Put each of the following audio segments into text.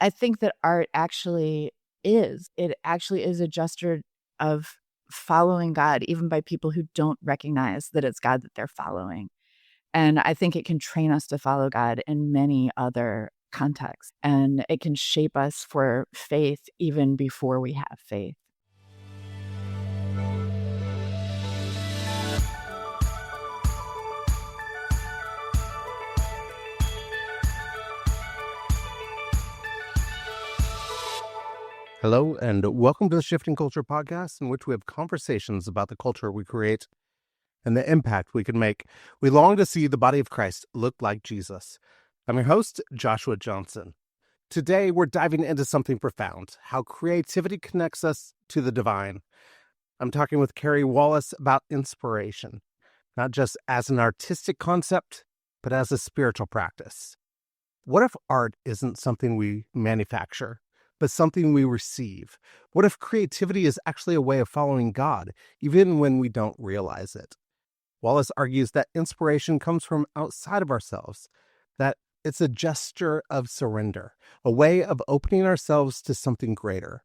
I think that art it actually is a gesture of following God, even by people who don't recognize that it's God that they're following. And I think it can train us to follow God in many other contexts, and it can shape us for faith even before we have faith. Hello, and welcome to the Shifting Culture podcast, in which we have conversations about the culture we create and the impact we can make. We long to see the body of Christ look like Jesus. I'm your host, Joshua Johnson. Today, we're diving into something profound, how creativity connects us to the divine. I'm talking with Carey Wallace about inspiration, not just as an artistic concept, but as a spiritual practice. What if art isn't something we manufacture, but something we receive? What if creativity is actually a way of following God, even when we don't realize it? Wallace argues that inspiration comes from outside of ourselves, that it's a gesture of surrender, a way of opening ourselves to something greater.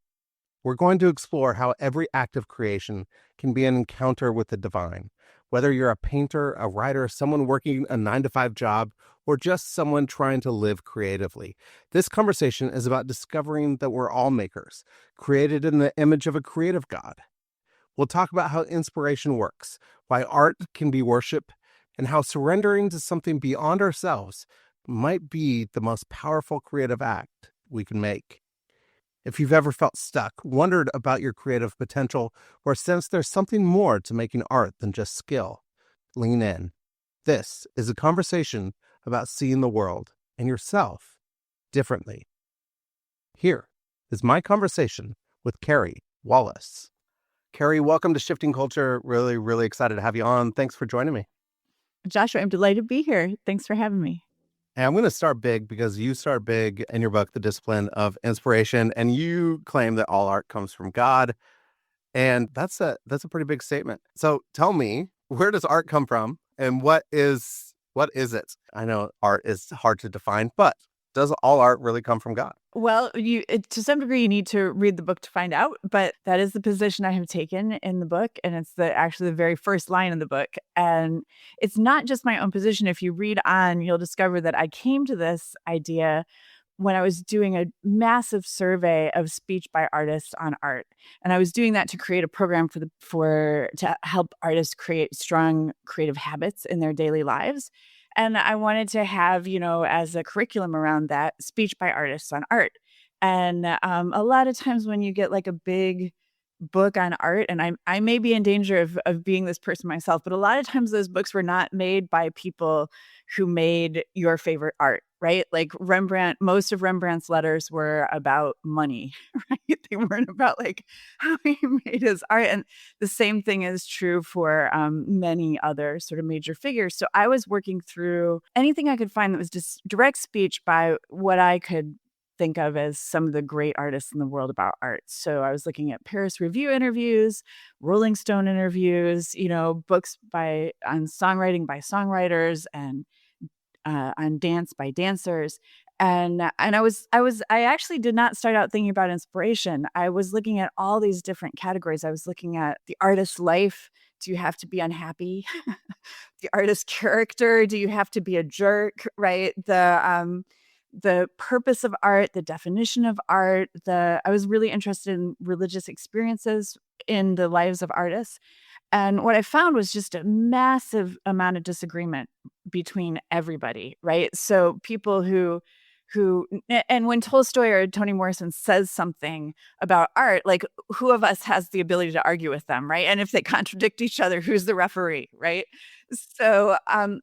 We're going to explore how every act of creation can be an encounter with the divine. Whether you're a painter, a writer, someone working a 9-to-5 job, or just someone trying to live creatively, this conversation is about discovering that we're all makers, created in the image of a creative God. We'll talk about how inspiration works, why art can be worship, and how surrendering to something beyond ourselves might be the most powerful creative act we can make. If you've ever felt stuck, wondered about your creative potential, or sensed there's something more to making art than just skill, lean in. This is a conversation about seeing the world and yourself differently. Here is my conversation with Carey Wallace. Carey, welcome to Shifting Culture. Really, really excited to have you on. Thanks for joining me. Joshua, I'm delighted to be here. Thanks for having me. And I'm going to start big because you start big in your book, The Discipline of Inspiration, and you claim that all art comes from God. And that's a pretty big statement. So tell me, where does art come from, and what is it? I know art is hard to define, but does all art really come from God? Well, to some degree, you need to read the book to find out, but that is the position I have taken in the book, and it's actually the very first line in the book. And it's not just my own position. If you read on, you'll discover that I came to this idea when I was doing a massive survey of speech by artists on art. And I was doing that to create a program to help artists create strong creative habits in their daily lives. And I wanted to have, as a curriculum around that, speech by artists on art. And a lot of times when you get like a big book on art, and I may be in danger of being this person myself, but a lot of times those books were not made by people who made your favorite art, right? Like Rembrandt, most of Rembrandt's letters were about money, right? They weren't about like how he made his art. And the same thing is true for many other sort of major figures. So I was working through anything I could find that was just direct speech by what I could think of as some of the great artists in the world about art. So I was looking at Paris Review interviews, Rolling Stone interviews, books on songwriting by songwriters, and on dance by dancers. And I actually did not start out thinking about inspiration. I was looking at all these different categories. I was looking at the artist's life. Do you have to be unhappy? The artist's character. Do you have to be a jerk? Right? The purpose of art, the definition of art. I was really interested in religious experiences in the lives of artists. And what I found was just a massive amount of disagreement between everybody, right? So people and when Tolstoy or Toni Morrison says something about art, like who of us has the ability to argue with them, right? And if they contradict each other, who's the referee, right? So,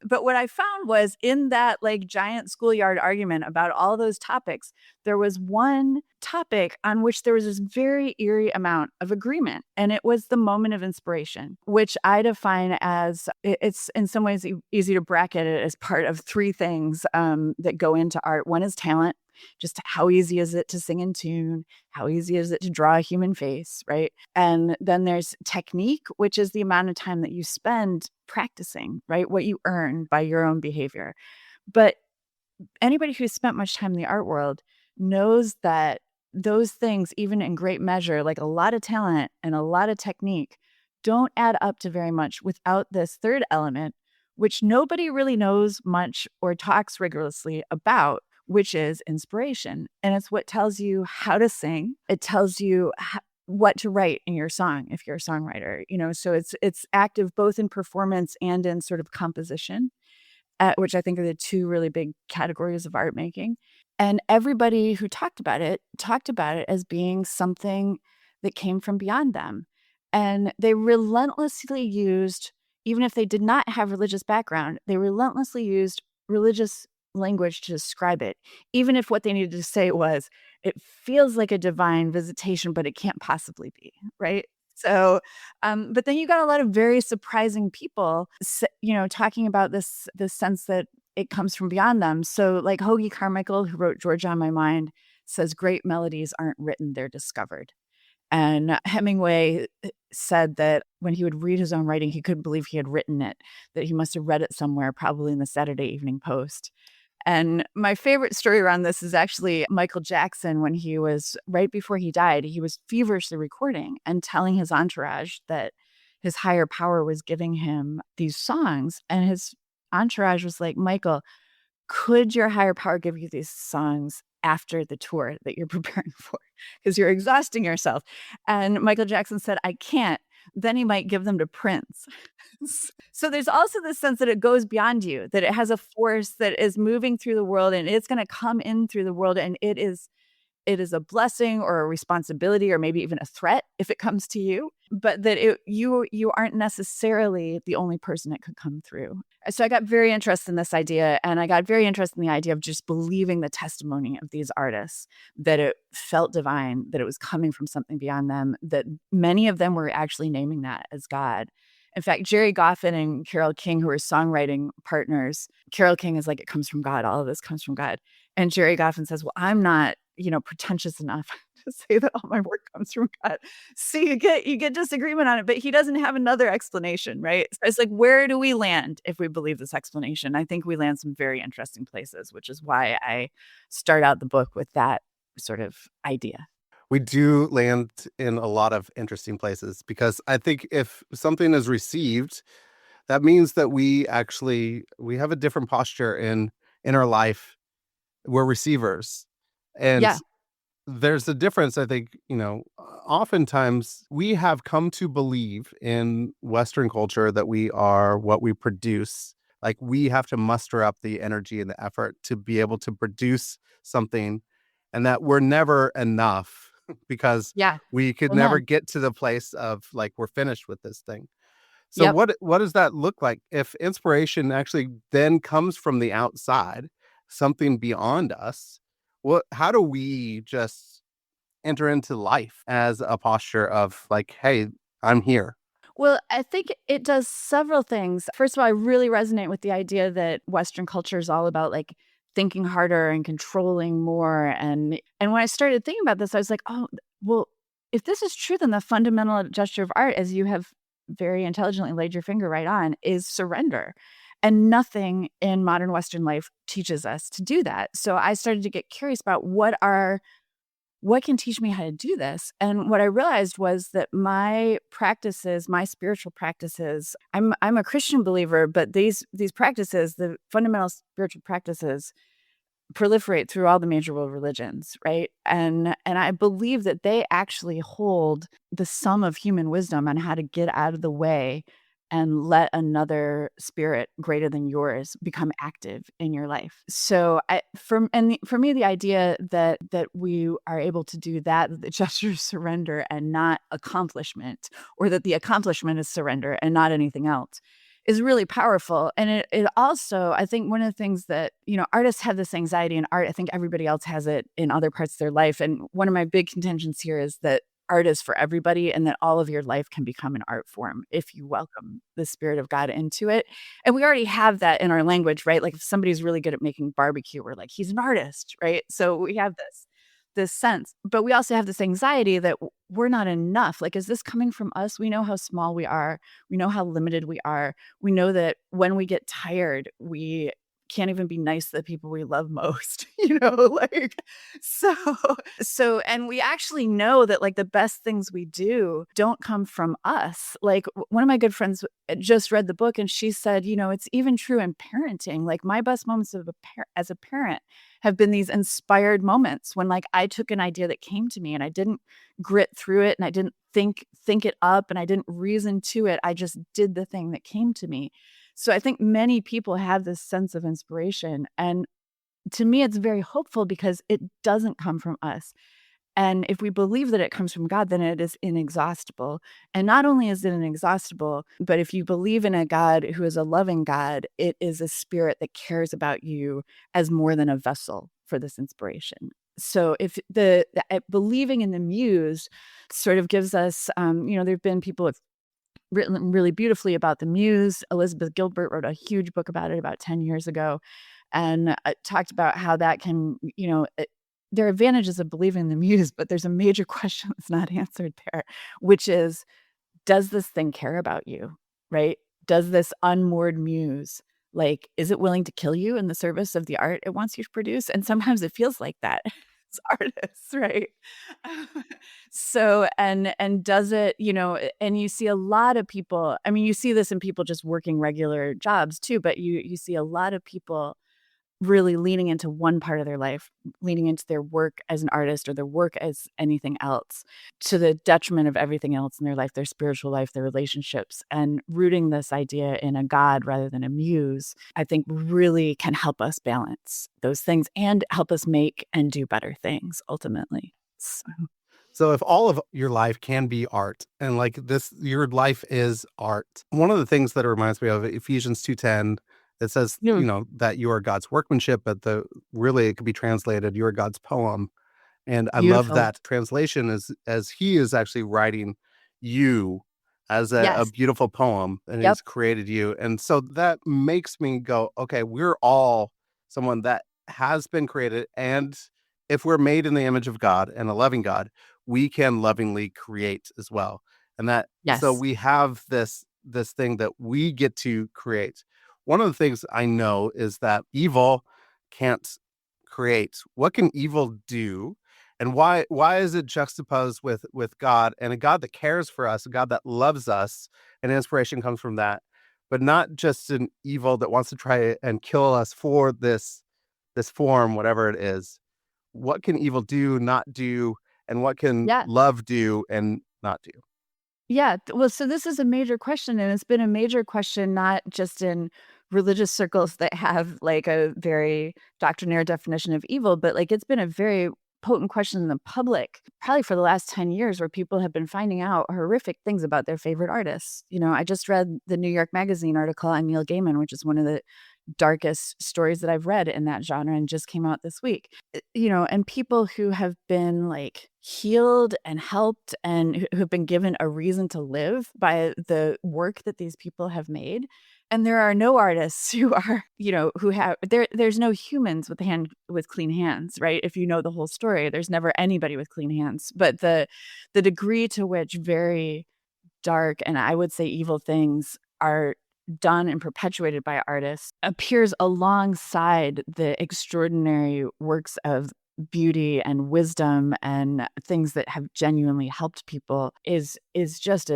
but what I found was in that like giant schoolyard argument about all those topics, there was one topic on which there was this very eerie amount of agreement. And it was the moment of inspiration, which I define as it's in some ways easy to bracket it as part of three things that go into art. One is talent. Just how easy is it to sing in tune? How easy is it to draw a human face, right? And then there's technique, which is the amount of time that you spend practicing, right? What you earn by your own behavior. But anybody who's spent much time in the art world knows that those things, even in great measure, like a lot of talent and a lot of technique, don't add up to very much without this third element, which nobody really knows much or talks rigorously about, which is inspiration. And it's what tells you how to sing. It tells you what to write in your song if you're a songwriter, so it's active both in performance and in sort of composition, which I think are the two really big categories of art making. And everybody who talked about it as being something that came from beyond them. And they relentlessly used, even if they did not have religious background, they relentlessly used religious language to describe it, even if what they needed to say was, it feels like a divine visitation, but it can't possibly be, right? So, but then you got a lot of very surprising people, talking about this sense that it comes from beyond them. So, like Hoagie Carmichael, who wrote "Georgia on My Mind," says, "Great melodies aren't written; they're discovered." And Hemingway said that when he would read his own writing, he couldn't believe he had written it; that he must have read it somewhere, probably in the Saturday Evening Post. And my favorite story around this is actually Michael Jackson. When he was right before he died, he was feverishly recording and telling his entourage that his higher power was giving him these songs. And his entourage was like, "Michael, could your higher power give you these songs after the tour that you're preparing for? Because you're exhausting yourself." And Michael Jackson said, "I can't. Then he might give them to Prince." So there's also this sense that it goes beyond you, that it has a force that is moving through the world, and it's gonna come in through the world, and it is a blessing or a responsibility or maybe even a threat if it comes to you, but that you aren't necessarily the only person it could come through. So I got very interested in this idea, and I got very interested in the idea of just believing the testimony of these artists, that it felt divine, that it was coming from something beyond them, that many of them were actually naming that as God. In fact, Jerry Goffin and Carole King, who are songwriting partners, Carole King is like, "It comes from God. All of this comes from God." And Jerry Goffin says, "Well, I'm not, pretentious enough to say that all my work comes from God." So you get disagreement on it, but he doesn't have another explanation, right? So it's like, where do we land if we believe this explanation? I think we land some very interesting places, which is why I start out the book with that sort of idea. We do land in a lot of interesting places because I think if something is received, that means that we have a different posture in our life. We're receivers. And Yeah. there's a difference, I think, oftentimes we have come to believe in Western culture that we are what we produce. Like we have to muster up the energy and the effort to be able to produce something, and that we're never enough because Yeah. we could never Amen. get to the place of like we're finished with this thing. So Yep. what does that look like if inspiration actually then comes from the outside, something beyond us? How do we just enter into life as a posture of like, hey, I'm here? Well, I think it does several things. First of all, I really resonate with the idea that Western culture is all about like thinking harder and controlling more. And when I started thinking about this, I was like, oh, well, if this is true, then the fundamental gesture of art, as you have very intelligently laid your finger right on, is surrender. And nothing in modern Western life teaches us to do that. So I started to get curious about what can teach me how to do this? And what I realized was that my practices, my spiritual practices, I'm a Christian believer, but these practices, the fundamental spiritual practices, proliferate through all the major world religions, right? And I believe that they actually hold the sum of human wisdom on how to get out of the way and let another spirit greater than yours become active in your life. So for me, the idea that we are able to do that the gesture of surrender and not accomplishment, or that the accomplishment is surrender and not anything else, is really powerful. And it also, I think one of the things that, artists have this anxiety in art. I think everybody else has it in other parts of their life. And one of my big contentions here is that art is for everybody, and that all of your life can become an art form if you welcome the spirit of God into it. And we already have that in our language, right? Like if somebody's really good at making barbecue, we're like, he's an artist, right? So we have this sense, but we also have this anxiety that we're not enough. Like, is this coming from us? We know how small we are. We know how limited we are. We know that when we get tired, we can't even be nice to the people we love most, you know, like, so, and we actually know that like the best things we do don't come from us. Like one of my good friends just read the book and she said, you know, it's even true in parenting. Like my best moments as a parent have been these inspired moments when like I took an idea that came to me and I didn't grit through it and I didn't think it up and I didn't reason to it. I just did the thing that came to me. So I think many people have this sense of inspiration. And to me, it's very hopeful because it doesn't come from us. And if we believe that it comes from God, then it is inexhaustible. And not only is it inexhaustible, but if you believe in a God who is a loving God, it is a spirit that cares about you as more than a vessel for this inspiration. So if believing in the muse sort of gives us, there have been people who have written really beautifully about the muse. Elizabeth Gilbert wrote a huge book about it about 10 years ago and talked about how that can, there are advantages of believing in the muse, but there's a major question that's not answered there, which is, does this thing care about you, right? Does this unmoored muse, like, is it willing to kill you in the service of the art it wants you to produce? And sometimes it feels like that as artists, right? So, and does it, and you see a lot of people, I mean, you see this in people just working regular jobs too, but you see a lot of people really leaning into one part of their life, leaning into their work as an artist or their work as anything else to the detriment of everything else in their life, their spiritual life, their relationships, and rooting this idea in a God rather than a muse, I think really can help us balance those things and help us make and do better things ultimately. So if all of your life can be art and like this, your life is art. One of the things that it reminds me of Ephesians 2:10, it says, You know, that you are God's workmanship, but really it could be translated, you are God's poem. And I love beautiful. that translation as he is actually writing you as a Yes. beautiful poem and Yep. he's created you. And so that makes me go, okay, we're all someone that has been created. And if we're made in the image of God and a loving God, we can lovingly create as well. And that, so Yes. we have this thing that we get to create. One of the things I know is that evil can't create. What can evil do? And why is it juxtaposed with God and a God that cares for us, a God that loves us, and inspiration comes from that, but not just an evil that wants to try and kill us for this form, whatever it is. What can evil do, not do, and what can Yeah. love do and not do? Yeah, well, so this is a major question, and it's been a major question not just in religious circles that have, like, a very doctrinaire definition of evil, but, like, it's been a very potent question in the public, probably for the last 10 years, where people have been finding out horrific things about their favorite artists. I just read the New York Magazine article on Neil Gaiman, which is one of the darkest stories that I've read in that genre and just came out this week. And people who have been like healed and helped and who have been given a reason to live by the work that these people have made. And there are no artists who are, who have there's no humans with clean hands, right? If you know the whole story, there's never anybody with clean hands. But the degree to which very dark and I would say evil things are done and perpetuated by artists appears alongside the extraordinary works of beauty and wisdom and things that have genuinely helped people is just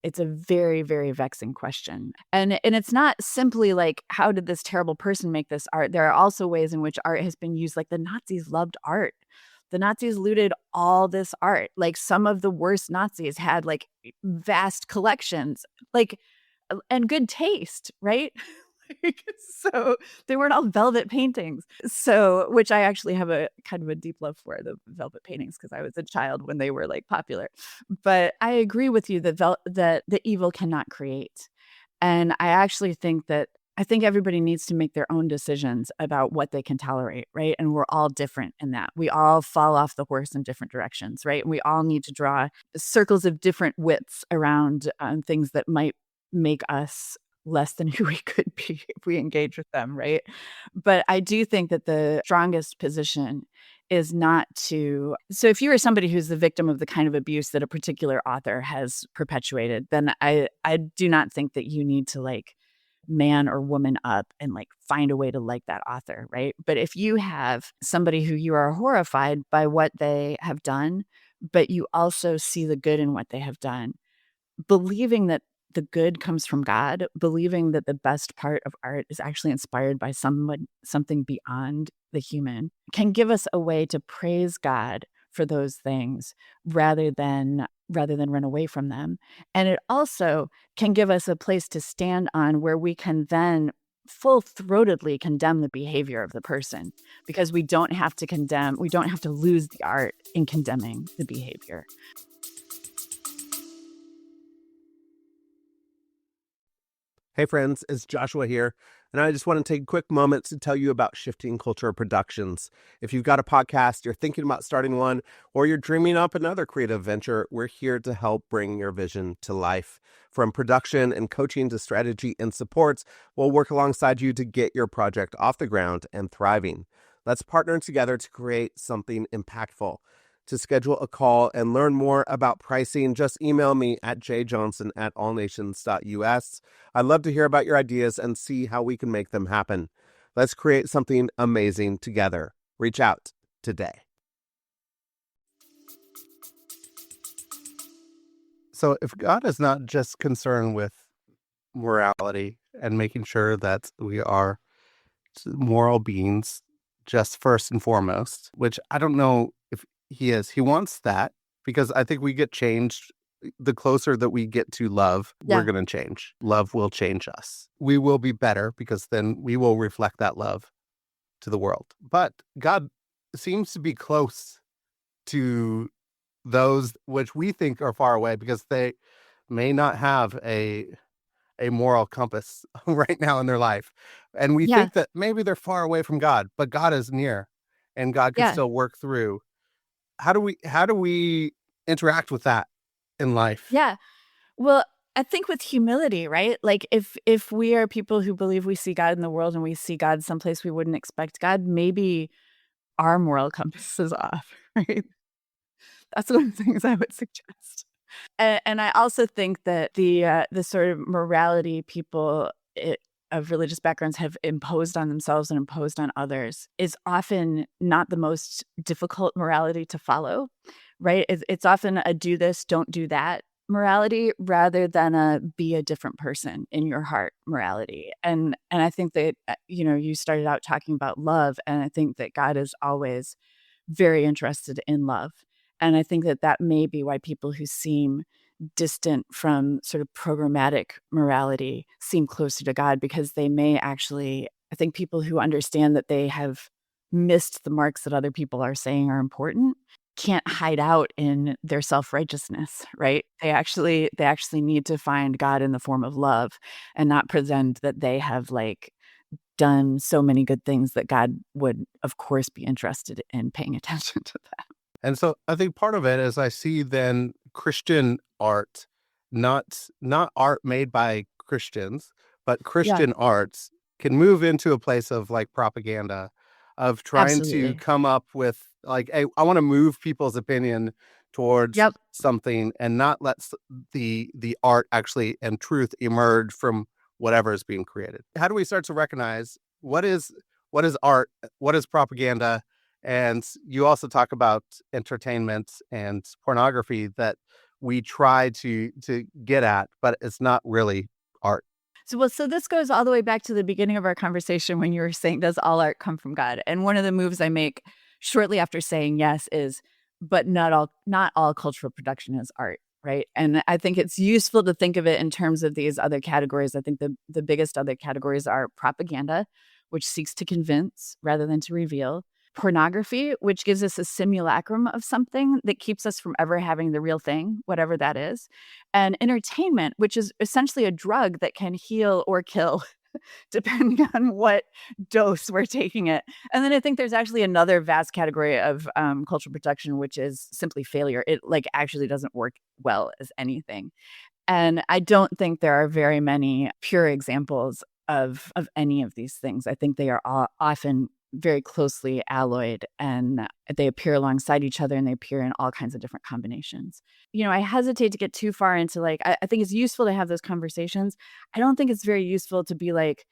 it's a very, very vexing question. And it's not simply like, how did this terrible person make this art? There are also ways in which art has been used, like the Nazis loved art. The Nazis looted all this art. Like some of the worst Nazis had like vast collections, like, and good taste, right? Like, so they weren't all velvet paintings. So, which I actually have a kind of a deep love for the velvet paintings because I was a child when they were like popular. But I agree with you that that the evil cannot create. And I think everybody needs to make their own decisions about what they can tolerate, right? And we're all different in that. We all fall off the horse in different directions, right? And we all need to draw circles of different widths around things that might make us less than who we could be if we engage with them, right? But I do think that the strongest position is not to. So if you are somebody who's the victim of the kind of abuse that a particular author has perpetuated, then I do not think that you need to like man or woman up and like find a way to like that author, right? But if you have somebody who you are horrified by what they have done, but you also see the good in what they have done, believing that the good comes from God, believing that the best part of art is actually inspired by something beyond the human, can give us a way to praise God for those things rather than run away from them. And it also can give us a place to stand on where we can then full-throatedly condemn the behavior of the person, because we don't have to lose the art in condemning the behavior. Hey friends, it's Joshua here, and I just want to take a quick moment to tell you about Shifting Culture Productions. If you've got a podcast, you're thinking about starting one, or you're dreaming up another creative venture, we're here to help bring your vision to life. From production and coaching to strategy and supports, we'll work alongside you to get your project off the ground and thriving. Let's partner together to create something impactful. To schedule a call and learn more about pricing, just email me at jjohnson@allnations.us. I'd love to hear about your ideas and see how we can make them happen. Let's create something amazing together. Reach out today. So if God is not just concerned with morality and making sure that we are moral beings just first and foremost, which I don't know if he is. He wants that because I think we get changed. The closer that we get to love, we're Yeah. going to change. Love will change us. We will be better because then we will reflect that love to the world. But God seems to be close to those which we think are far away because they may not have a moral compass right now in their life. And we Yeah. think that maybe they're far away from God, but God is near and God can Yeah. still work through. How do we interact with that in life? Yeah. Well, I think with humility, right? Like if we are people who believe we see God in the world and we see God someplace we wouldn't expect God, maybe our moral compass is off, right? That's one of the things I would suggest. And I also think that the sort of morality people of religious backgrounds have imposed on themselves and imposed on others is often not the most difficult morality to follow, right? It's often a do this, don't do that morality rather than a be a different person in your heart morality. And I think that you started out talking about love, and I think that God is always very interested in love. And I think that that may be why people who seem distant from sort of programmatic morality seem closer to God, because they may actually, I think people who understand that they have missed the marks that other people are saying are important can't hide out in their self-righteousness, right? They actually need to find God in the form of love and not pretend that they have like done so many good things that God would of course be interested in paying attention to that. And so I think part of it is I see then Christian art, not art made by Christians, but Yeah, Christian arts can move into a place of like propaganda, of trying to absolutely. come up with like, hey, I want to move people's opinion towards Yep. something and not let the art actually and truth emerge from whatever is being created. How do we start to recognize what is art, what is propaganda? And you also talk about entertainment and pornography that we try to get at, but it's not really art. So this goes all the way back to the beginning of our conversation when you were saying, does all art come from God? And one of the moves I make shortly after saying yes is, but not all cultural production is art, right? And I think it's useful to think of it in terms of these other categories. I think the biggest other categories are propaganda, which seeks to convince rather than to reveal. Pornography, which gives us a simulacrum of something that keeps us from ever having the real thing, whatever that is. And entertainment, which is essentially a drug that can heal or kill depending on what dose we're taking it. And then I think there's actually another vast category of cultural production, which is simply failure. It like actually doesn't work well as anything. And I don't think there are very many pure examples of any of these things. I think they are all often very closely alloyed, and they appear alongside each other, and they appear in all kinds of different combinations. I hesitate to get too far into like, I think it's useful to have those conversations. I don't think it's very useful to be like,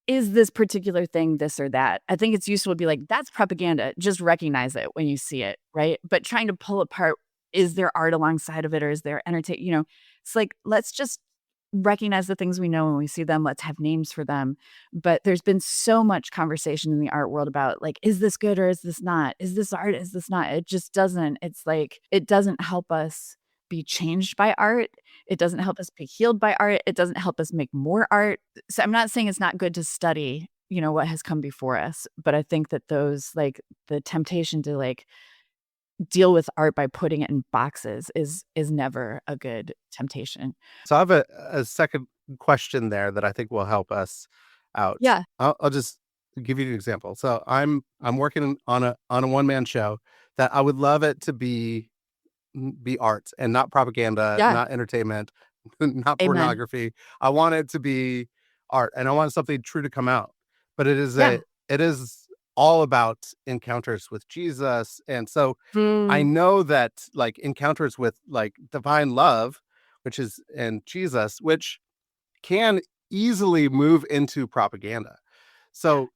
is this particular thing this or that? I think it's useful to be like, that's propaganda. Just recognize it when you see it, right? But trying to pull apart, is there art alongside of it, or is there entertain? It's like, let's just recognize the things we know when we see them. Let's have names for them. But there's been so much conversation in the art world about like, is this good or is this not? Is this art? Is this not? It just doesn't. It's like, it doesn't help us be changed by art. It doesn't help us be healed by art. It doesn't help us make more art. So I'm not saying it's not good to study, what has come before us, but I think that those like the temptation to like deal with art by putting it in boxes is never a good temptation. So I have a second question there that I think will help us out. Yeah. I'll just give you an example. So I'm working on a one-man show that I would love it to be art and not propaganda, Yeah. not entertainment, not Amen. pornography. I want it to be art, and I want something true to come out. But Yeah. it is all about encounters with Jesus. And so I Mm. know that like encounters with like divine love, which is in Jesus, which can easily move into propaganda. Yeah. So,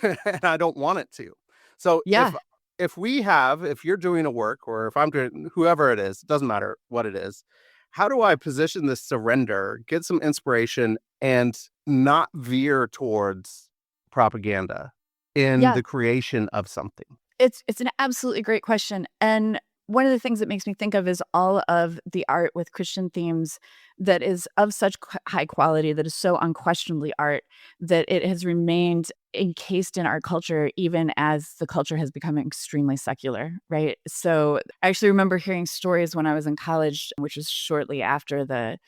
and I don't want it to. So Yeah. if you're doing a work, or if I'm doing, whoever it is, it doesn't matter what it is, how do I position this surrender, get some inspiration, and not veer towards propaganda in Yeah. the creation of something? It's an absolutely great question, and one of the things it makes me think of is all of the art with Christian themes that is of such high quality, that is so unquestionably art, that it has remained encased in our culture even as the culture has become extremely secular, right? So I actually remember hearing stories when I was in college, which was shortly after the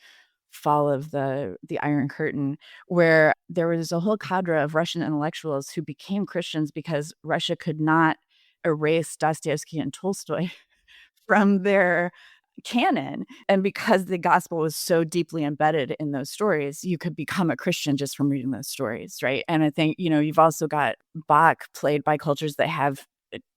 fall of the Iron Curtain, where there was a whole cadre of Russian intellectuals who became Christians because Russia could not erase Dostoevsky and Tolstoy from their canon. And because the gospel was so deeply embedded in those stories, you could become a Christian just from reading those stories, right? And I think, you've also got Bach played by cultures that have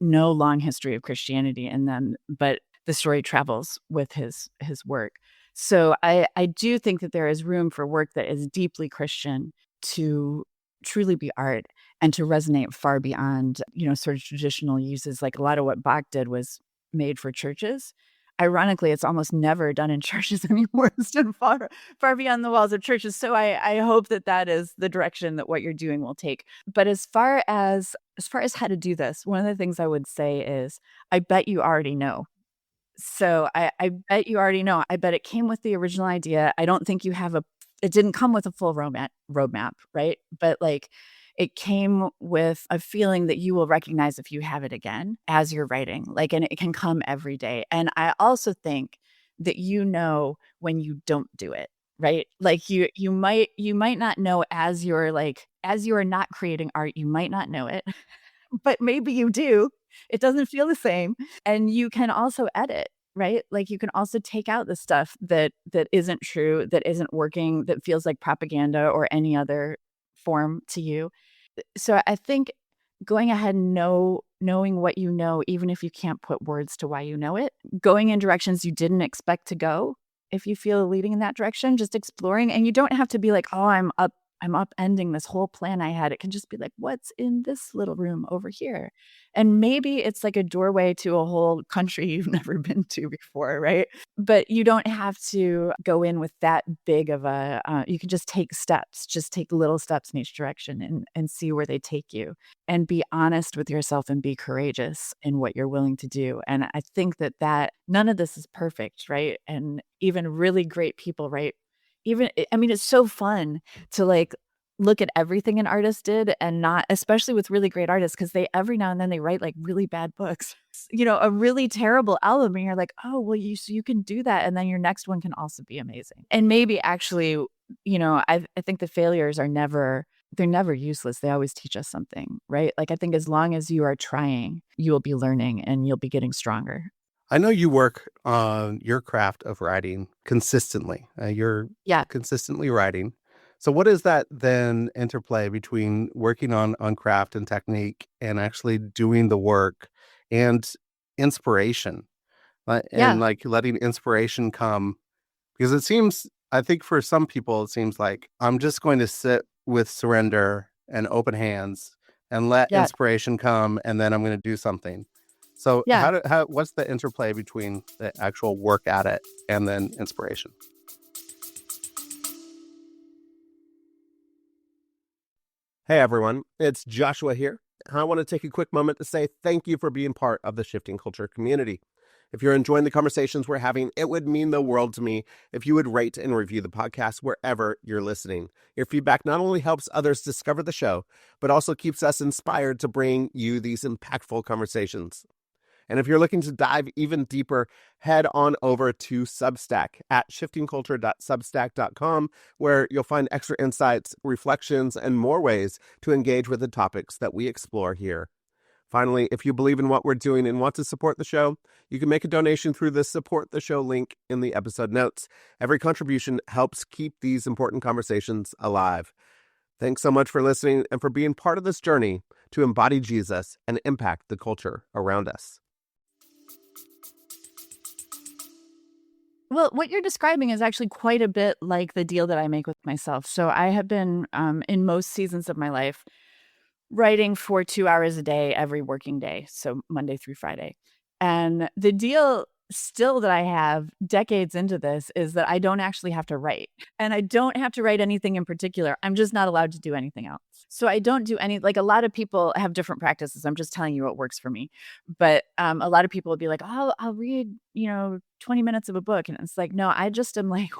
no long history of Christianity in them, but the story travels with his work. So I do think that there is room for work that is deeply Christian to truly be art and to resonate far beyond, sort of traditional uses. Like a lot of what Bach did was made for churches. Ironically, it's almost never done in churches anymore. It's done far beyond the walls of churches. So I hope that that is the direction that what you're doing will take. But as far as how to do this, one of the things I would say is, I bet you already know. So I bet you already know. I bet it came with the original idea. I don't think you have it didn't come with a full roadmap, right? But like, it came with a feeling that you will recognize if you have it again as you're writing. Like, and it can come every day. And I also think that when you don't do it, right? Like you might not know as you are not creating art, you might not know it, but maybe you do. It doesn't feel the same. And you can also edit, right? Like, you can also take out the stuff that isn't true, that isn't working, that feels like propaganda or any other form to you. So I think going ahead and knowing what you know, even if you can't put words to why you know it, going in directions you didn't expect to go, if you feel leading in that direction, just exploring. And you don't have to be like, oh, I'm upending this whole plan I had. It can just be like, what's in this little room over here? And maybe it's like a doorway to a whole country you've never been to before, right? But you don't have to go in with that big of you can just take steps, just take little steps in each direction, and see where they take you, and be honest with yourself and be courageous in what you're willing to do. And I think that none of this is perfect, right? And even really great people, right? I mean, it's so fun to like look at everything an artist did, and not, especially with really great artists, because they every now and then they write like really bad books, a really terrible album, and you're like, oh well, you can do that, and then your next one can also be amazing. And maybe actually, I think the failures are never, they're never useless. They always teach us something, right? Like, I think as long as you are trying, you will be learning and you'll be getting stronger. I know you work on your craft of writing consistently. You're Yeah. consistently writing. So what is that then interplay between working on craft and technique and actually doing the work and inspiration? And Yeah, like letting inspiration come, because it seems, I think for some people, it seems like I'm just going to sit with surrender and open hands and let yeah, inspiration come, and then I'm going to do something. So yeah. what's the interplay between the actual work at it and then inspiration? Hey everyone, it's Joshua here. I want to take a quick moment to say thank you for being part of the Shifting Culture community. If you're enjoying the conversations we're having, it would mean the world to me if you would rate and review the podcast wherever you're listening. Your feedback not only helps others discover the show, but also keeps us inspired to bring you these impactful conversations. And if you're looking to dive even deeper, head on over to Substack at shiftingculture.substack.com, where you'll find extra insights, reflections, and more ways to engage with the topics that we explore here. Finally, if you believe in what we're doing and want to support the show, you can make a donation through the Support the Show link in the episode notes. Every contribution helps keep these important conversations alive. Thanks so much for listening and for being part of this journey to embody Jesus and impact the culture around us. Well, what you're describing is actually quite a bit like the deal that I make with myself. So I have been, in most seasons of my life, writing for 2 hours a day every working day, so Monday through Friday. And the deal still that I have decades into this is that I don't actually have to write, and I don't have to write anything in particular. I'm just not allowed to do anything else. So I don't do any, like, a lot of people have different practices. I'm just telling you what works for me. But, a lot of people will be like, "Oh, I'll read, 20 minutes of a book." And it's like, no, I just am like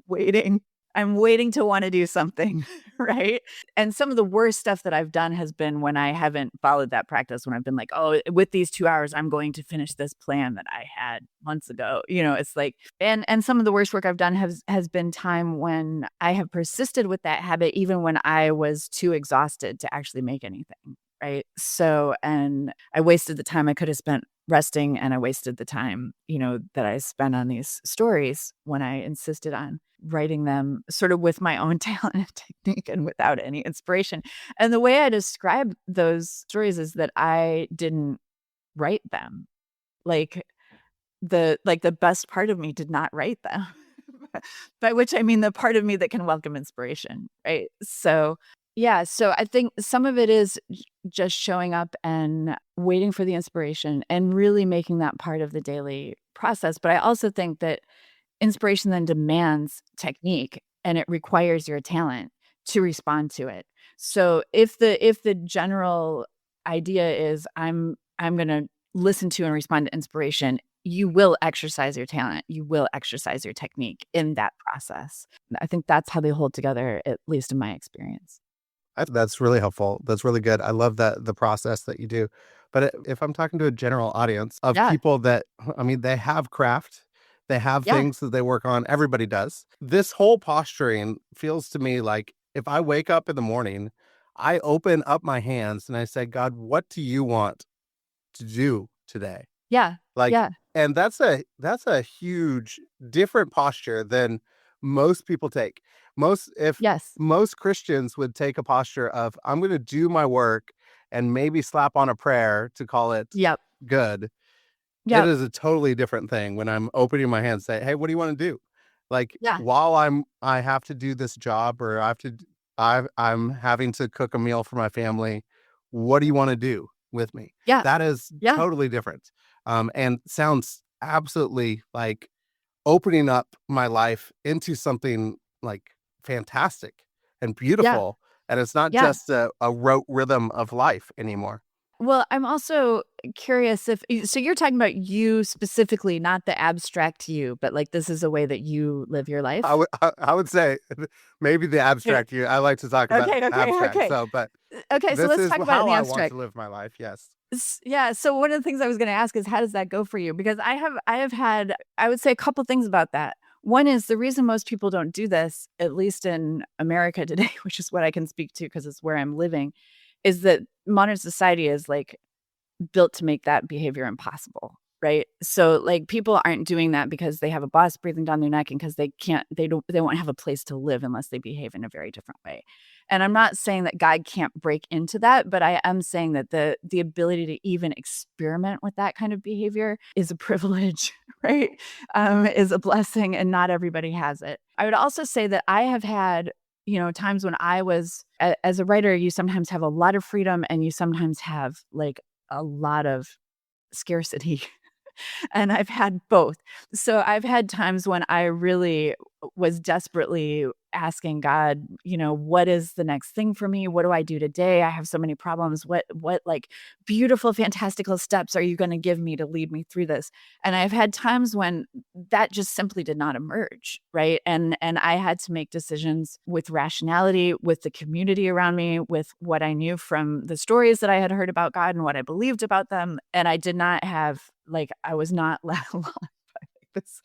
waiting. I'm waiting to wanna do something, right? And some of the worst stuff that I've done has been when I haven't followed that practice, when I've been like, "Oh, with these 2 hours, I'm going to finish this plan that I had months ago." It's like, and some of the worst work I've done has been time when I have persisted with that habit even when I was too exhausted to actually make anything, right? So, and I wasted the time I could have spent resting, and I wasted the time, that I spent on these stories when I insisted on writing them sort of with my own talent and technique and without any inspiration. And the way I describe those stories is that I didn't write them. Like the best part of me did not write them. By which I mean the part of me that can welcome inspiration, right? So, yeah, so I think some of it is just showing up and waiting for the inspiration and really making that part of the daily process. But I also think that inspiration then demands technique, and it requires your talent to respond to it. So if the general idea is I'm going to listen to and respond to inspiration, you will exercise your talent. You will exercise your technique in that process. I think that's how they hold together, at least in my experience. That's really helpful. That's really good. I love that the process that you do. But if I'm talking to a general audience of Yeah. people that, I mean, they have craft, they have Yeah. things that they work on. Everybody does. This whole posturing feels to me like if I wake up in the morning, I open up my hands and I say, God, what do you want to do today? Yeah. Like, Yeah. and that's a huge different posture than most people take. If Yes. most Christians would take a posture of, I'm going to do my work and maybe slap on a prayer to call it Yep. good. It Yep. is a totally different thing when I'm opening my hands, say, hey, what do you want to do? Like Yeah. while I have to do this job, or I'm having to cook a meal for my family. What do you want to do with me? Yeah. That is Yeah. totally different. And sounds absolutely like opening up my life into something like fantastic and Yeah. beautiful. And it's not Yeah. just a rote rhythm of life anymore. Well, I'm also curious so you're talking about you specifically, not the abstract you, but like this is a way that you live your I life? would I would say maybe the Okay. abstract. I like to talk about Okay, okay, abstract. okay. So, but Okay, so this let's is talk about it in how the I want abstract. to live my life. Yes. Yeah, so one of the things I was gonna ask is how does that go for you? Because I have had, I would say, a couple things about that. One is the reason most people don't do this, at least in America today, which is what I can speak to because it's where I'm living, is that modern society is like built to make that behavior impossible. right? So like people aren't doing that because they have a boss breathing down their neck and because they won't have a place to live unless they behave in a very different way. And I'm not saying that God can't break into that, but I am saying that the ability to even experiment with that kind of behavior is a privilege, right? Is a blessing, and not everybody has it. I would also say that I have had, times when as a writer, you sometimes have a lot of freedom and you sometimes have like a lot of scarcity. And I've had both. So I've had times when I really was desperately asking God, what is the next thing for me? What do I do today? I have so many problems. What like beautiful, fantastical steps are you going to give me to lead me through this? And I've had times when that just simply did not emerge, right? And I had to make decisions with rationality, with the community around me, with what I knew from the stories that I had heard about God and what I believed about them. And I did not have I was not led along by this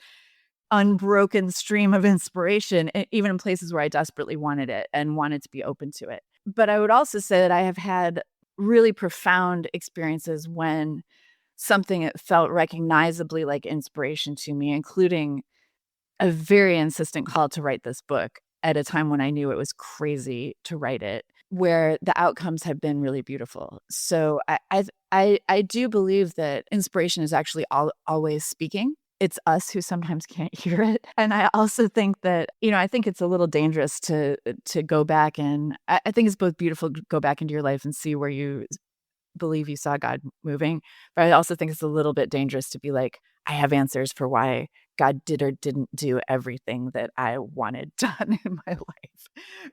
unbroken stream of inspiration, even in places where I desperately wanted it and wanted to be open to it. But I would also say that I have had really profound experiences when something felt recognizably like inspiration to me, including a very insistent call to write this book at a time when I knew it was crazy to write it, where the outcomes have been really beautiful. So I do believe that inspiration is actually always speaking. It's us who sometimes can't hear it. And I also think that, I think it's a little dangerous to go back, and I think it's both beautiful to go back into your life and see where you believe you saw God moving. But I also think it's a little bit dangerous to be like, I have answers for why God did or didn't do everything that I wanted done in my life.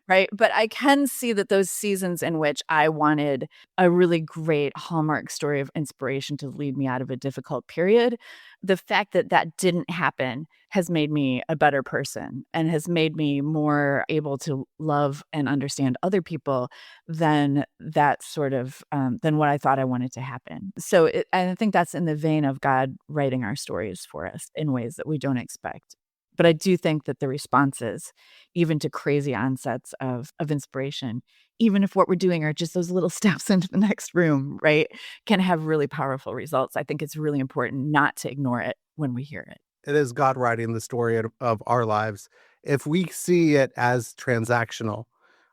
Right. But I can see that those seasons in which I wanted a really great hallmark story of inspiration to lead me out of a difficult period, the fact that that didn't happen has made me a better person and has made me more able to love and understand other people than that sort of than what I thought I wanted to happen. So I think that's in the vein of God writing our stories for us in ways that we don't expect. But I do think that the responses, even to crazy onsets of inspiration, even if what we're doing are just those little steps into the next room, right, can have really powerful results. I think it's really important not to ignore it when we hear it. It is God writing the story of our lives. If we see it as transactional,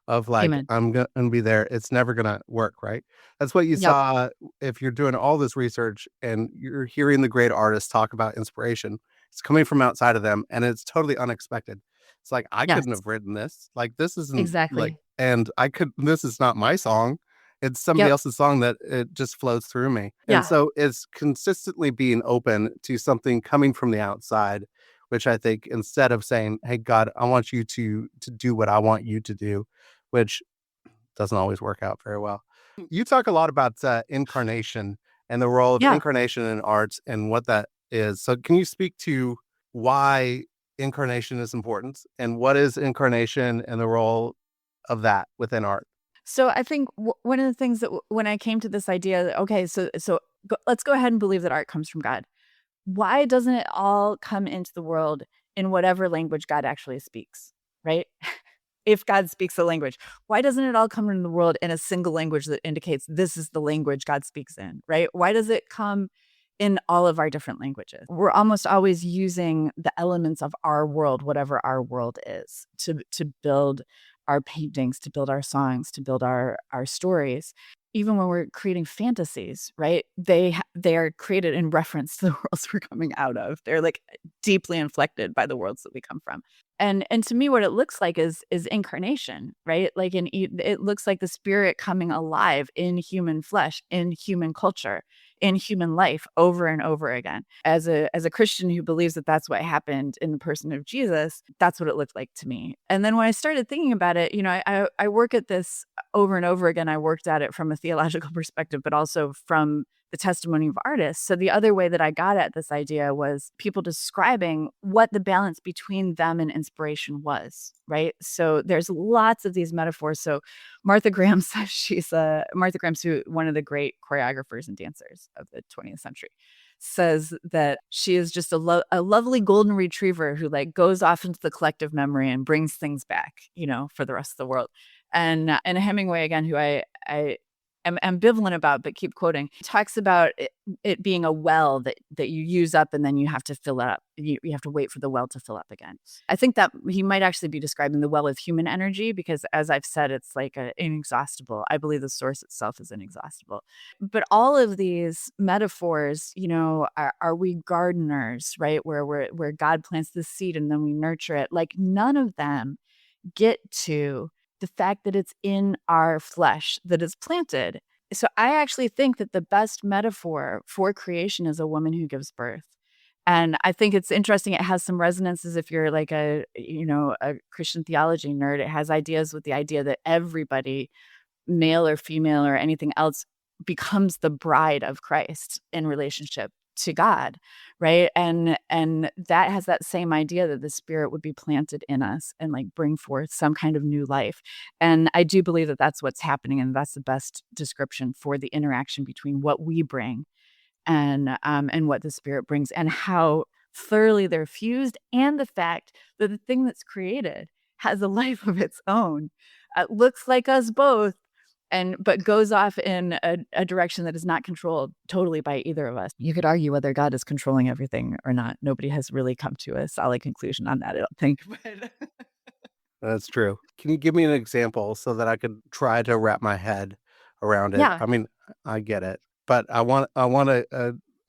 of like, Amen. I'm going to be there, it's never going to work, right? That's what you Yep. saw if you're doing all this research and you're hearing the great artists talk about inspiration. It's coming from outside of them and it's totally unexpected. It's like, I Yes, couldn't have written this. Like, this isn't like, exactly. and this is not my song. It's somebody Yep. else's song that it just flows through me. And Yeah. so it's consistently being open to something coming from the outside, which I think instead of saying, hey, God, I want you to do what I want you to do, which doesn't always work out very well. You talk a lot about incarnation and the role of Yeah. incarnation in arts and what that is. So can you speak to why incarnation is important and what is incarnation and the role of that within art? So I think one of the things that when I came to this idea, that, okay, let's go ahead and believe that art comes from God. Why doesn't it all come into the world in whatever language God actually speaks, right? If God speaks a language, why doesn't it all come into the world in a single language that indicates this is the language God speaks in, right? Why does it come in all of our different languages? We're almost always using the elements of our world, whatever our world is, to build our paintings, to build our songs, to build our stories. Even when we're creating fantasies, right? They are created in reference to the worlds we're coming out of. They're like deeply inflected by the worlds that we come from. And to me, what it looks like is incarnation, right? Like it looks like the spirit coming alive in human flesh, in human culture, in human life over and over again. As a Christian who believes that that's what happened in the person of Jesus, that's what it looked like to me. And then when I started thinking about it, I work at this over and over again. I worked at it from a theological perspective, but also from the testimony of artists. So the other way that I got at this idea was people describing what the balance between them and inspiration was, right? So there's lots of these metaphors. So Martha Graham says Martha Graham's one of the great choreographers and dancers of the 20th century, says that she is just a lovely golden retriever who like goes off into the collective memory and brings things back, for the rest of the world. And Hemingway, again, who I am ambivalent about, but keep quoting. He talks about it being a well that you use up and then you have to fill up. You have to wait for the well to fill up again. I think that he might actually be describing the well of human energy because, as I've said, it's like inexhaustible. I believe the source itself is inexhaustible. But all of these metaphors, are we gardeners, right? Where God plants the seed and then we nurture it. Like none of them get to the fact that it's in our flesh, that it's planted. So I actually think that the best metaphor for creation is a woman who gives birth. And I think it's interesting. It has some resonances if you're like a Christian theology nerd. It has ideas with the idea that everybody, male or female or anything else, becomes the bride of Christ in relationship to God, right? And that has that same idea that the Spirit would be planted in us and like bring forth some kind of new life. And I do believe that that's what's happening, and that's the best description for the interaction between what we bring and what the Spirit brings, and how thoroughly they're fused, and the fact that the thing that's created has a life of its own. Looks like us both, but goes off in a direction that is not controlled totally by either of us. You could argue whether God is controlling everything or not. Nobody has really come to a solid conclusion on that, I don't think. But That's true. Can you give me an example so that I could try to wrap my head around it? yeah, I mean, I get it, but I want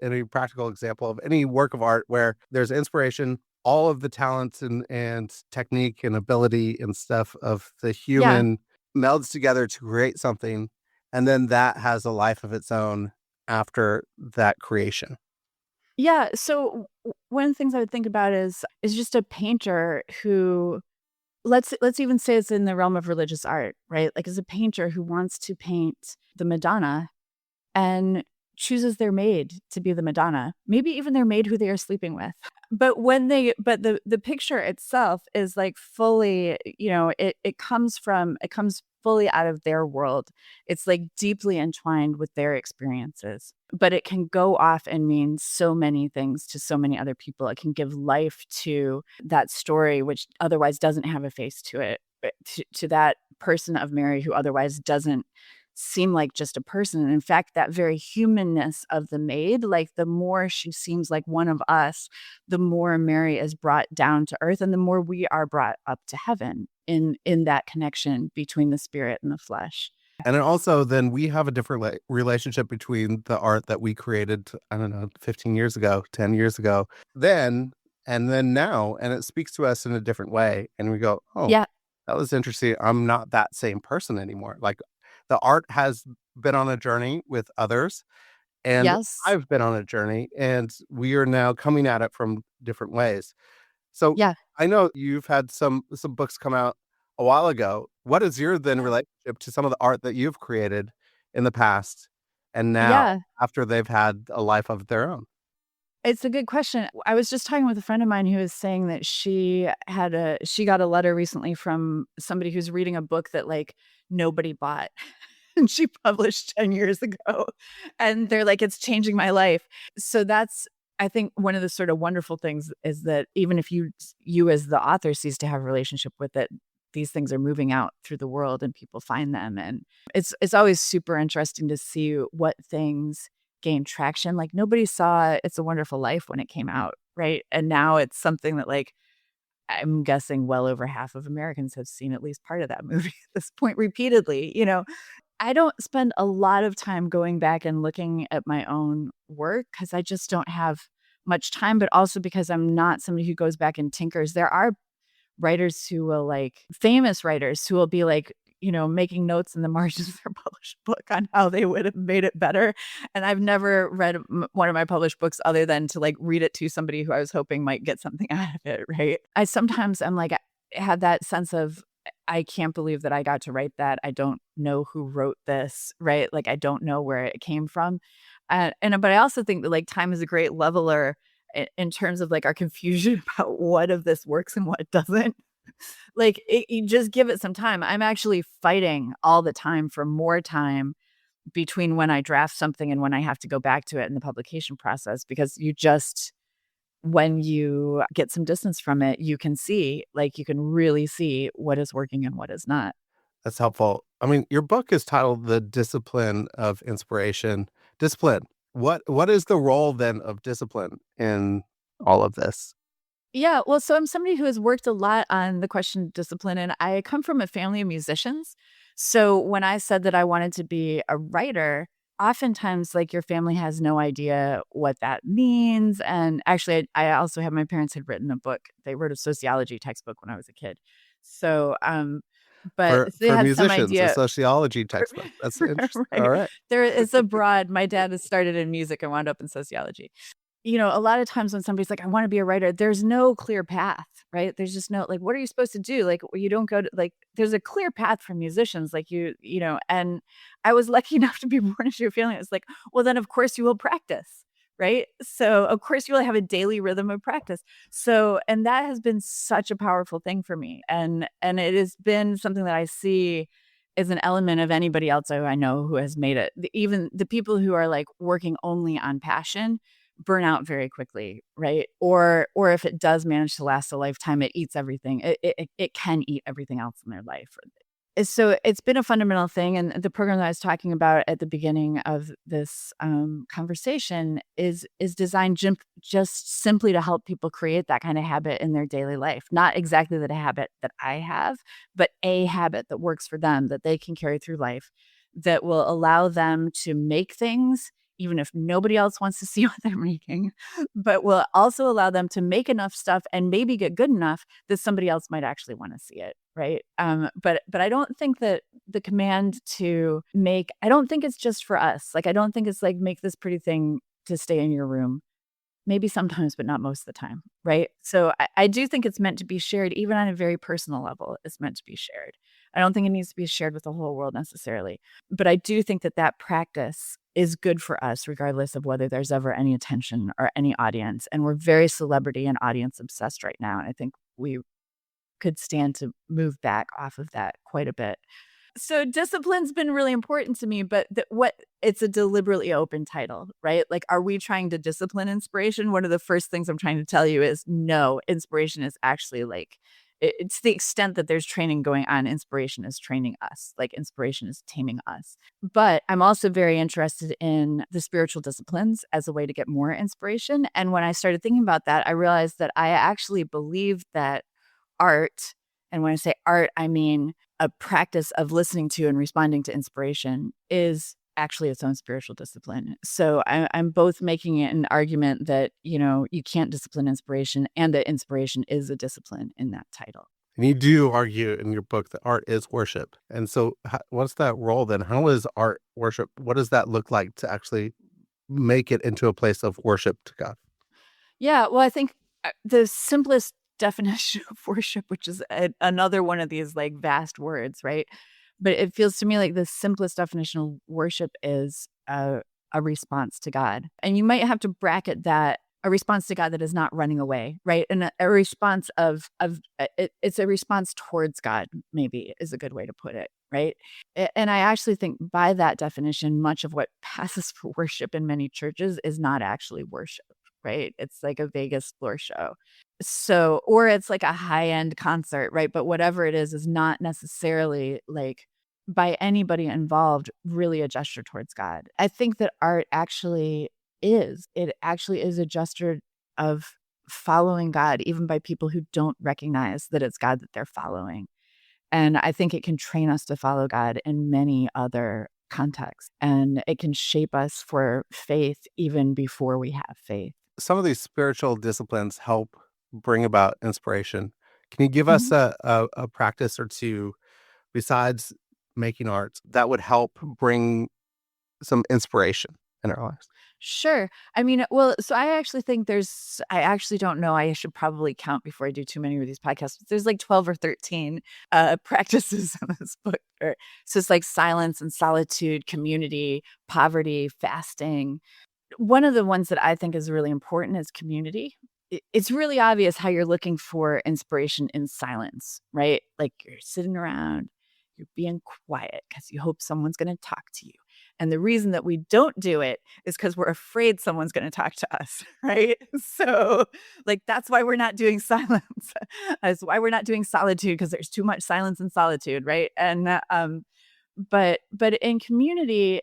any practical example of any work of art where there's inspiration, all of the talents and technique and ability and stuff of the yeah. human melds together to create something, and then that has a life of its own after that creation. Yeah, so one of the things I would think about is just a painter who, let's even say it's in the realm of religious art, right? Like, as a painter who wants to paint the Madonna and chooses their maid to be the Madonna, maybe even their maid who they are sleeping with. But the picture itself is like fully, it comes fully out of their world. It's like deeply entwined with their experiences. But it can go off and mean so many things to so many other people. It can give life to that story, which otherwise doesn't have a face to it, to that person of Mary who otherwise doesn't seem like just a person. And in fact, that very humanness of the maid, like the more she seems like one of us, the more Mary is brought down to earth and the more we are brought up to heaven in that connection between the spirit and the flesh. And then also, then we have a different relationship between the art that we created, I don't know, 15 years ago, 10 years ago, then, and then now, and it speaks to us in a different way. And we go, oh, Yeah. that was interesting. I'm not that same person anymore. Like the art has been on a journey with others, and Yes. I've been on a journey, and we are now coming at it from different ways. So Yeah. I know you've had some books come out a while ago. What is your then relationship to some of the art that you've created in the past and now Yeah. after they've had a life of their own? It's a good question. I was just talking with a friend of mine who was saying that she got a letter recently from somebody who's reading a book that like nobody bought and she published 10 years ago. And they're like, it's changing my life. So that's, I think one of the sort of wonderful things is that even if you as the author cease to have a relationship with it, these things are moving out through the world and people find them. And it's always super interesting to see what things gain traction. Like nobody saw It's a Wonderful Life when it came out, right? And now it's something that like I'm guessing well over half of Americans have seen at least part of that movie at this point repeatedly. I don't spend a lot of time going back and looking at my own work because I just don't have much time, but also because I'm not somebody who goes back and tinkers. There are writers who will like famous writers who will be like, making notes in the margins of their published book on how they would have made it better. And I've never read one of my published books other than to like read it to somebody who I was hoping might get something out of it. Right. I sometimes I'm like, I had that sense of, I can't believe that I got to write that. I don't know who wrote this. Right. Like, I don't know where it came from. But I also think that like time is a great leveler in terms of like our confusion about what of this works and what doesn't. Like, you just give it some time. I'm actually fighting all the time for more time between when I draft something and when I have to go back to it in the publication process, because when you get some distance from it, you can really see what is working and what is not. That's helpful. I mean, your book is titled The Discipline of Inspiration. Discipline. What is the role then of discipline in all of this? Yeah, well, so I'm somebody who has worked a lot on the question of discipline, and I come from a family of musicians. So when I said that I wanted to be a writer, oftentimes, like, your family has no idea what that means. And actually, I also have my parents had written a book. They wrote a sociology textbook when I was a kid. So, but so they For had some musicians, a idea. sociology textbook. That's interesting. All Right. right. There is a broad my dad has started in music and wound up in sociology. A lot of times when somebody's like, "I wanna be a writer," there's no clear path, right? There's just no like, what are you supposed to do? Like, you don't go to like, there's a clear path for musicians, like, and I was lucky enough to be born into a family. It's like, well, then, of course, you will practice, right? So, of course, you will have a daily rhythm of practice. So and that has been such a powerful thing for me, and it has been something that I see as an element of anybody else who I know who has made it. Even the people who are, like, working only on passion burn out very quickly, right? Or if it does manage to last a lifetime, it eats everything. It can eat everything else in their life. So it's been a fundamental thing, and the program that I was talking about at the beginning of this conversation is designed just simply to help people create that kind of habit in their daily life. Not exactly the habit that I have, but a habit that works for them that they can carry through life, that will allow them to make things even if nobody else wants to see what they're making, but will also allow them to make enough stuff and maybe get good enough that somebody else might actually want to see it, right? But I don't think that the command to make, I don't think it's just for us. Like, I don't think it's like, make this pretty thing to stay in your room. Maybe sometimes, but not most of the time, right? So I do think it's meant to be shared, even on a very personal level. It's meant to be shared. I don't think it needs to be shared with the whole world necessarily, but I do think that that practice is good for us, regardless of whether there's ever any attention or any audience. And we're very celebrity and audience obsessed right now, and I think we could stand to move back off of that quite a bit. So discipline's been really important to me, but what it's a deliberately open title, right? Like, are we trying to discipline inspiration? One of the first things I'm trying to tell you is no, inspiration is actually like, it's the extent that there's training going on. Inspiration is training us, like inspiration is taming us. But I'm also very interested in the spiritual disciplines as a way to get more inspiration. And when I started thinking about that, I realized that I actually believe that art, and when I say art, I mean a practice of listening to and responding to inspiration, is actually its own spiritual discipline. So I'm both making it an argument that, you can't discipline inspiration, and that inspiration is a discipline in that title. And you do argue in your book that art is worship. And so, what's that role then? How is art worship? What does that look like to actually make it into a place of worship to God? Yeah, well, I think the simplest definition of worship, which is another one of these like vast words, right? But it feels to me like the simplest definition of worship is a response to God. And you might have to bracket that, a response to God that is not running away, right? And a response it's a response towards God, maybe is a good way to put it, right? And I actually think by that definition, much of what passes for worship in many churches is not actually worship, right? It's like a Vegas floor show. So, or it's like a high-end concert, right? But whatever it is not necessarily like, by anybody involved, really a gesture towards God. I think that art actually it actually is a gesture of following God, even by people who don't recognize that it's God that they're following. And I think it can train us to follow God in many other contexts, and it can shape us for faith even before we have faith. Some of these spiritual disciplines help bring about inspiration. Can you give us Mhm. a practice or two besides making art that would help bring some inspiration in our lives? Sure. I mean, well, so I actually think I actually don't know. I should probably count before I do too many of these podcasts. But there's like 12 or 13 practices in this book. So it's like silence and solitude, community, poverty, fasting. One of the ones that I think is really important is community. It's really obvious how you're looking for inspiration in silence, right? Like, you're sitting around, you're being quiet because you hope someone's going to talk to you. And the reason that we don't do it is because we're afraid someone's going to talk to us, right? So, like, that's why we're not doing silence. That's why we're not doing solitude, because there's too much silence and solitude, right? And but in community,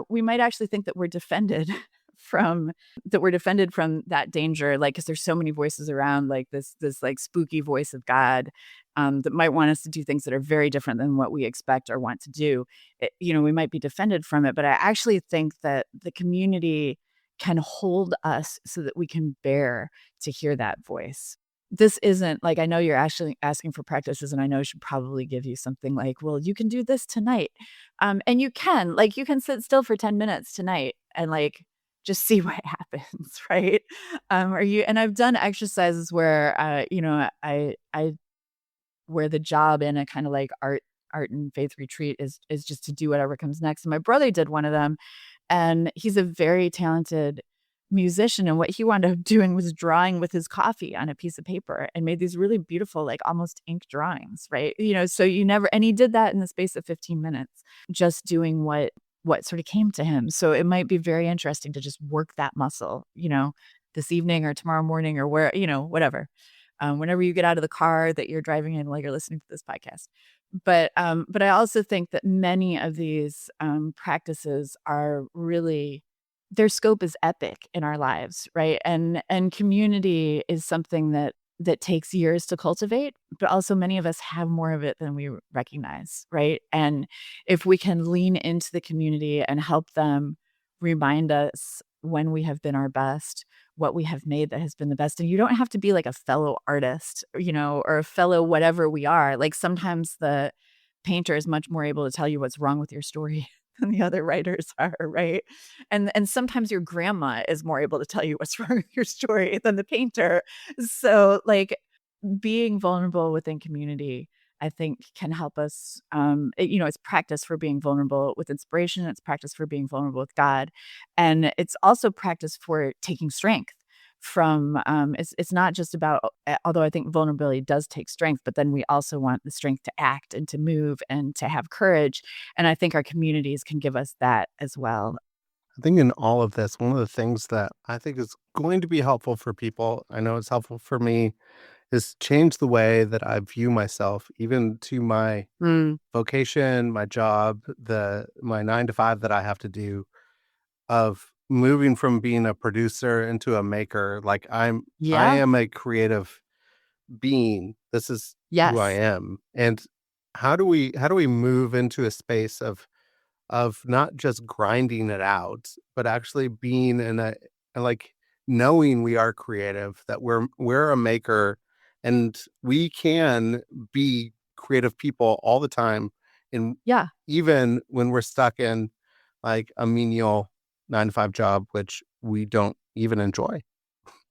we might actually think that we're defended from that danger, like, because there's so many voices around, like this like spooky voice of God, that might want us to do things that are very different than what we expect or want to do. We might be defended from it, but I actually think that the community can hold us so that we can bear to hear that voice. This isn't like, I know you're actually asking for practices, and I know I should probably give you something like, well, you can do this tonight. And you can sit still for 10 minutes tonight and like just see what happens, right? And I've done exercises where, I where the job in a kind of like art and faith retreat is just to do whatever comes next. And my brother did one of them, and he's a very talented musician, and what he wound up doing was drawing with his coffee on a piece of paper and made these really beautiful, like almost ink drawings, right? So and he did that in the space of 15 minutes, just doing what sort of came to him. So it might be very interesting to just work that muscle, this evening or tomorrow morning or whatever. Whenever you get out of the car that you're driving in while you're listening to this podcast. But I also think that many of these practices are really, their scope is epic in our lives, right? And community is something that takes years to cultivate, but also many of us have more of it than we recognize, right? And if we can lean into the community and help them remind us when we have been our best, what we have made that has been the best. And you don't have to be like a fellow artist, or a fellow whatever we are. Like, sometimes the painter is much more able to tell you what's wrong with your story than the other writers are, right? And sometimes your grandma is more able to tell you what's wrong with your story than the painter. So, like, being vulnerable within community, I think, can help us. It's practice for being vulnerable with inspiration. It's practice for being vulnerable with God, and it's also practice for taking strength from. It's not just about. Although I think vulnerability does take strength, but then we also want the strength to act and to move and to have courage. And I think our communities can give us that as well. I think in all of this, one of the things that I think is going to be helpful for people, I know it's helpful for me, is change the way that I view myself, even to my Mm, vocation, my job, my 9 to 5 that I have to do, of moving from being a producer into a maker. Like, I yeah. am a creative being. This is who I Yes. am. And how do we move into a space of not just grinding it out, but actually being in like, knowing we are creative, that we're a maker, and we can be creative people all the time. And Yeah. even when we're stuck in like a menial 9 to 5 job, which we don't even enjoy.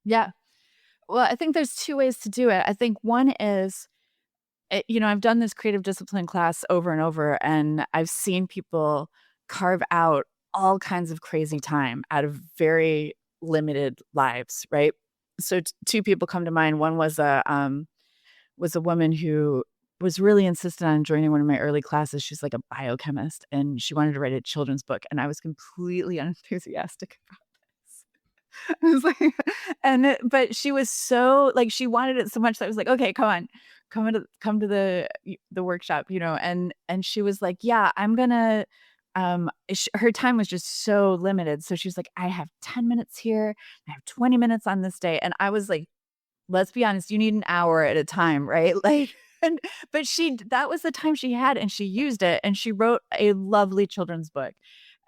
Yeah. Well, I think there's two ways to do it. I think one is, I've done this creative discipline class over and over, and I've seen people carve out all kinds of crazy time out of very limited lives, right? So two people come to mind. One was a woman who was really insistent on joining one of my early classes. She's like a biochemist, and she wanted to write a children's book, and I was completely unenthusiastic about this. I was like, but she was so, like, she wanted it so much that I was like, okay, come on, come to the workshop, and she was like, yeah, I'm gonna. Her time was just so limited, so she was like, I have 10 minutes here, I have 20 minutes on this day, and I was like, let's be honest, you need an hour at a time, right? Like, but that was the time she had, and she used it, and she wrote a lovely children's book.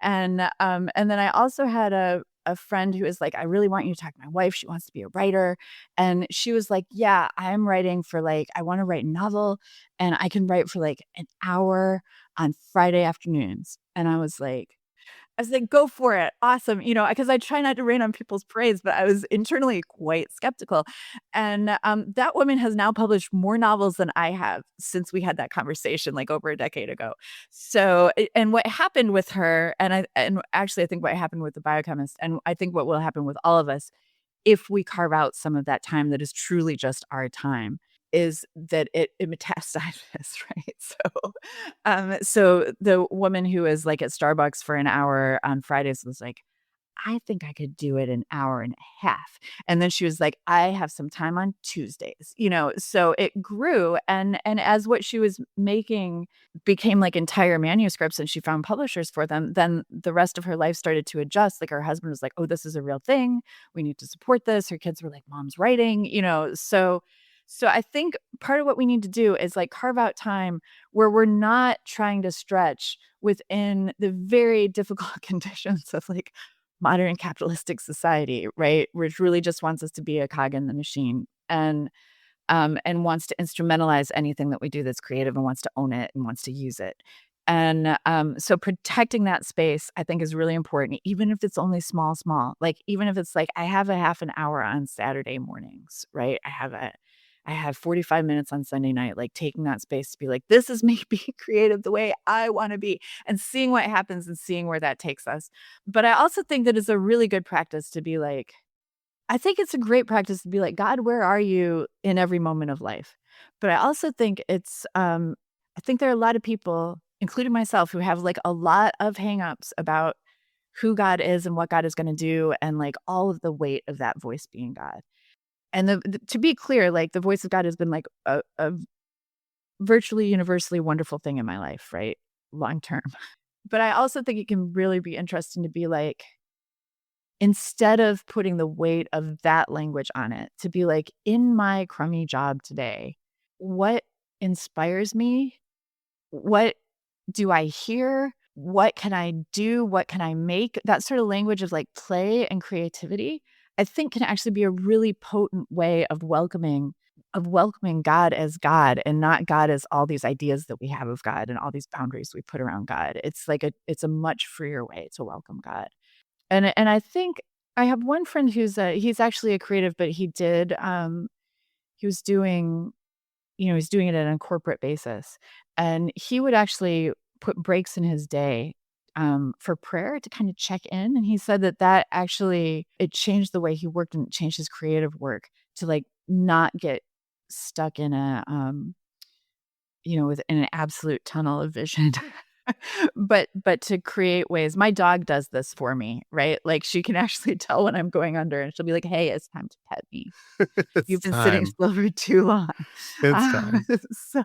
And then I also had a friend who was like, I really want you to talk to my wife. She wants to be a writer. And she was like, yeah, I'm writing for, like, I want to write a novel, and I can write for like an hour on Friday afternoons. And I was like, "Go for it. Awesome." Because I try not to rain on people's parades, but I was internally quite skeptical. And, that woman has now published more novels than I have since we had that conversation, like, over a decade ago. So, and what happened with her, and actually I think what happened with the biochemist, and I think what will happen with all of us, if we carve out some of that time that is truly just our time, is that it metastasizes, right? So the woman who is like at Starbucks for an hour on Fridays was like, I think I could do it an hour and a half. And then she was like, I have some time on Tuesdays, so it grew. And as what she was making became like entire manuscripts and she found publishers for them, then the rest of her life started to adjust. Like her husband was like, oh, this is a real thing. We need to support this. Her kids were like, mom's writing, so I think part of what we need to do is like carve out time where we're not trying to stretch within the very difficult conditions of like modern capitalistic society, right? Which really just wants us to be a cog in the machine and wants to instrumentalize anything that we do that's creative and wants to own it and wants to use it. And so protecting that space, I think, is really important, even if it's only small. Like even if it's like I have a half an hour on Saturday mornings, right? I have 45 minutes on Sunday night, like taking that space to be like, this is me being creative the way I want to be and seeing what happens and seeing where that takes us. But I also think that it's a really good practice to be like, I think it's a great practice to be like, God, where are you in every moment of life? But I also think I think there are a lot of people, including myself, who have like a lot of hangups about who God is and what God is going to do and like all of the weight of that voice being God. And to be clear, like the voice of God has been like a virtually universally wonderful thing in my life, right? Long term. But I also think it can really be interesting to be like, instead of putting the weight of that language on it, to be like, in my crummy job today, what inspires me? What do I hear? What can I do? What can I make? That sort of language of like play and creativity, I think can actually be a really potent way of welcoming God as God and not God as all these ideas that we have of God and all these boundaries we put around God. It's like it's a much freer way to welcome God. And I think I have one friend who's he's actually a creative, but he was doing, he's doing it on a corporate basis. And he would actually put breaks in his day for prayer to kind of check in. And he said that actually it changed the way he worked and it changed his creative work to like not get stuck in within an absolute tunnel of vision. But to create ways. My dog does this for me, right? Like she can actually tell when I'm going under and she'll be like, hey, it's time to pet me. It's You've been sitting time. still for too long. It's Uh, time. so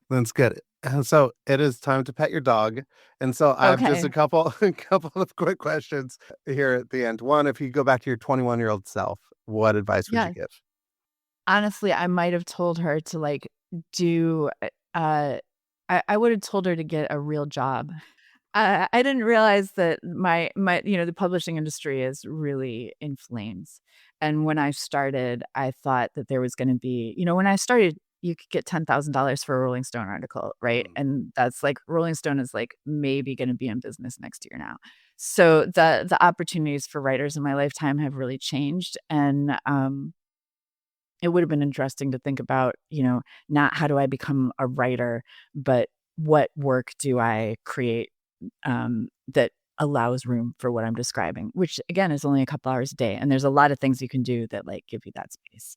That's good. And so it is time to pet your dog. And so I have just okay. a couple a couple of quick questions here at the end. One, if you go back to your 21-year-old self, what advice would you Yeah. give? Honestly, I might have told her to like do I would have told her to get a real job. I didn't realize that my the publishing industry is really in flames. And when I started, I thought that there was going to be, when I started, you could get $10,000 for a Rolling Stone article, right? Mm. And that's like Rolling Stone is like maybe going to be in business next year now. So the opportunities for writers in my lifetime have really changed, and it would have been interesting to think about, not how do I become a writer, but what work do I create that allows room for what I'm describing, which again is only a couple hours a day. And there's a lot of things you can do that like give you that space.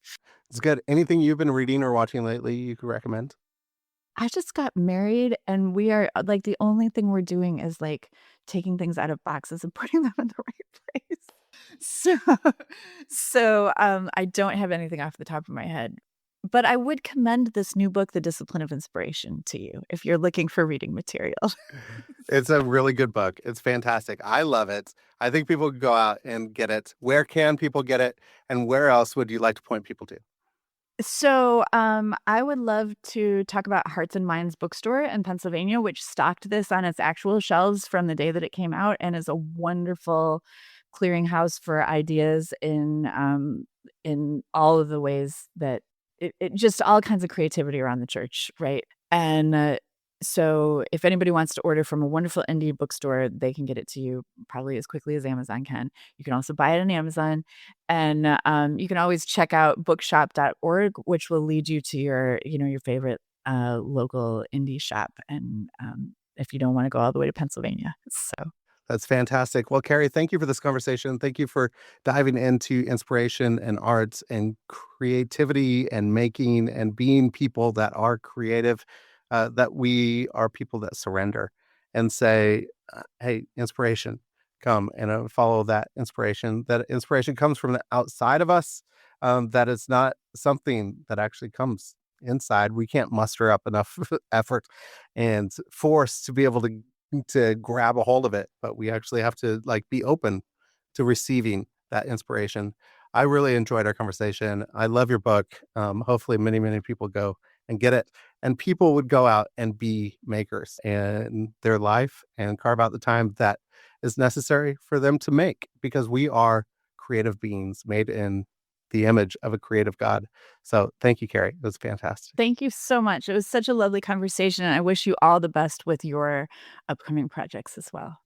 It's good. Anything you've been reading or watching lately you could recommend? I just got married and we are like the only thing we're doing is like taking things out of boxes and putting them in the right place. So I don't have anything off the top of my head. But I would commend this new book, The Discipline of Inspiration, to you if you're looking for reading material. It's a really good book. It's fantastic. I love it. I think people could go out and get it. Where can people get it? And where else would you like to point people to? So, I would love to talk about Hearts and Minds Bookstore in Pennsylvania, which stocked this on its actual shelves from the day that it came out and is a wonderful clearinghouse for ideas in all of the ways that it just all kinds of creativity around the church, right? And so if anybody wants to order from a wonderful indie bookstore, they can get it to you probably as quickly as Amazon can. You can also buy it on Amazon. And you can always check out bookshop.org, which will lead you to your favorite local indie shop. And if you don't want to go all the way to Pennsylvania. So That's fantastic. Well, Carey, thank you for this conversation. Thank you for diving into inspiration and arts and creativity and making and being people that are creative, that we are people that surrender and say, hey, inspiration, come and follow that inspiration. That inspiration comes from the outside of us. That is not something that actually comes inside. We can't muster up enough effort and force to be able to grab a hold of it, but we actually have to like be open to receiving that inspiration. I really enjoyed our conversation. I love your book. Hopefully many people go and get it, and people would go out and be makers in their life and carve out the time that is necessary for them to make, because we are creative beings made in the image of a creative God. So thank you, Carey. It was fantastic. Thank you so much. It was such a lovely conversation, and I wish you all the best with your upcoming projects as well.